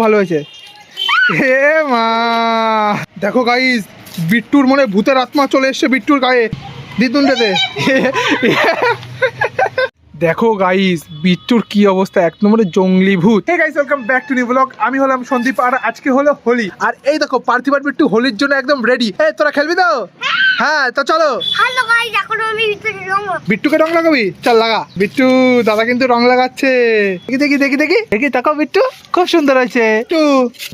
ভালো হয়েছে। হে মা, দেখো গাইস বিট্টুর মনে ভূতের আত্মা চলে এসছে বিট্টুর গায়ে। দিদুন দে দেখো গাইস বিট্টুর কি অবস্থা, এক নম্বরে জঙ্গলি ভূত। Hey guys, welcome back to new blog. আমি হলাম সন্দীপ আর আজকে হলো হোলি। আর এই দেখো পার্থিব আর বিট্টু হোলির জন্য একদম রেডি। এই তোরা খেলবি তো? হ্যাঁ তো চলো। হ্যালো গাইস, এখন আমি বিট্টুকে রং লাগাবি? চল লাগা। বিট্টু দাদা কিন্তু রং লাগাচ্ছে। দেখি দেখি দেখি দেখি দেখি, তাকাও বিট্টু, খুব সুন্দর হয়েছে। বিট্টু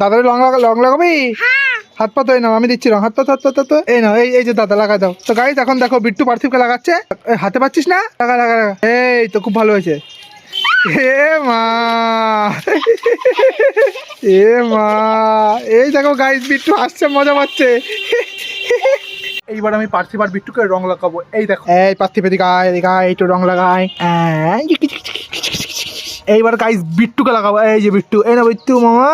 দাদার রং লাগাবি? হাত পা তো এই নাও, আমি দিচ্ছি রং। হাত পা এই নাও, এই যে দাদা লাগা দাও। তো গাইস এখন দেখো বিট্টু পার্থিবকে লাগাচ্ছে। হাতে পাচ্ছিস না? লাগা লাগা লাগা। এই তো খুব ভালো হয়েছে। হে মা, এ মা, এই দেখো গাইস বিট্টু হাসছে, মজা পাচ্ছে। এইবার আমি পার্থিব আর বিট্টুকে রং লাগাবো। এই দেখো, এই পার্থিব এদিকে একটু রং লাগাই। এইবার গাইস বিট্টুকে লাগাবো। এই যে বিট্টু, এই না বিট্টু মামা।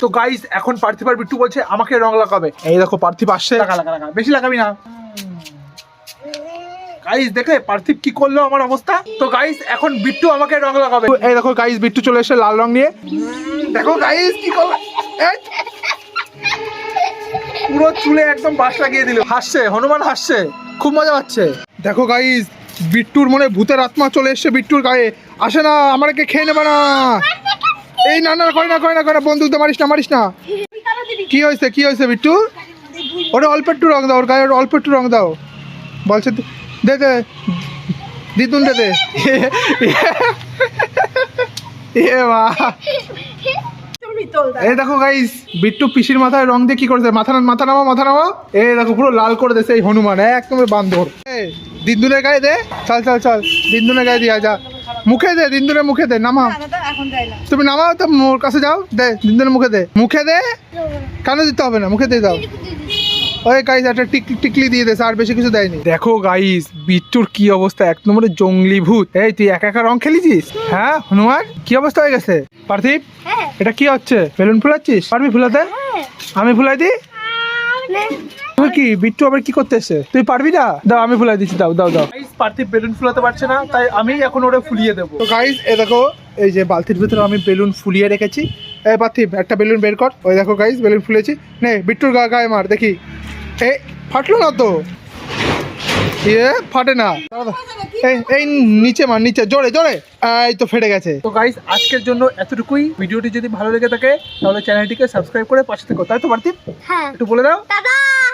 তো গাইস এখন পার্থিব আর বিট্টু বলছে আমাকে রং লাগাবে। এই দেখো পার্থিব আসছে। লাগা লাগা লাগা, বেশি লাগাবি না। গাইস দেখে পার্থিব কি করলো আমার অবস্থা। তো গাইস এখন বিট্টু আমাকে রং লাগাবে। এই দেখো গাইস বিট্টু চলে এসে লাল রং নিয়ে। দেখো গাইস কি করলো, পুরো চুলে একদম বাস লাগিয়ে দিল। হাসছে, হনুমান হাসছে, খুব মজা পাচ্ছে। দেখো গাইস বিট্টুর মনে ভূতের আত্মা চলে এসছে বিট্টুর গায়ে। আসে না, আমাকে খেয়ে নেবে না। এই না না, করে না বন্দুক দিয়ে মারিস না। কি হয়েছে বিট্টু? ওটা অল্প একটু রং দাও, ওর গায়ে অল্প একটু রং দাও বলছে। দে দিদুন দে। এই দেখো গাইস বিট্টু পিসির মাথায় রং দিয়ে কি করেছে, মাথা নামা। এই দেখো পুরো লাল করে দিয়েছে এই হনুমান, একদম বান্দর। দিদুনের গায়ে দে, চল দিদুনের গায়ে দিয়ে যা। মুখে দে, দিদুনের মুখে দে। নামাও, তুমি নামাও তো, মোর কাছে যাও। দে দিদুনের মুখে দে। কেন দিতে হবে না, মুখে দিয়ে দাও। ওই গাইস একটা টিকলি দিয়ে দেয়, আর বেশি কিছু দেয়নি। দেখো গাইস বিট্টুর কি অবস্থা, এক নম্বরে জঙ্গলি ভূত। এই তুই একা রং খেলেছিস? হ্যাঁ হনুমান, কি অবস্থা হয়ে গেছে? পার্থিব এটা কি হচ্ছে? বেলুন ফুলাচ্ছিস? পারবি ফুলাতে? আমি ফুলাই দিই। তুই কি বিট্টু আবার কি করতে এসে? তুই পারবি না? দাও আমি ফুলাই দিচ্ছি, দাও। গাইস পার্থিব বেলুন ফুলাতে পারছে না, তাই আমি এখন ওটা ফুলিয়ে দেবো। তো গাইস এ দেখো, এই যে বালতির ভিতরে আমি বেলুন ফুলিয়ে রেখেছি। এই পার্থিব একটা বেলুন বের কর। ওই দেখো গাইস বেলুন ফুলেছি। নে বিট্টুর গায়ে মার দেখি। এই ফাটলো না তো? ফাটে না। এই নিচে মার, নিচে জোরে। এই তো ফেটে গেছে। তো গাইস আজকের জন্য এতটুকুই। ভিডিওটি যদি ভালো লেগে থাকে তাহলে চ্যানেলটিকে সাবস্ক্রাইব করে পাশে থেকো, তাই তো পার্থিব? হ্যাঁ, একটু বলে দাও। টাটা।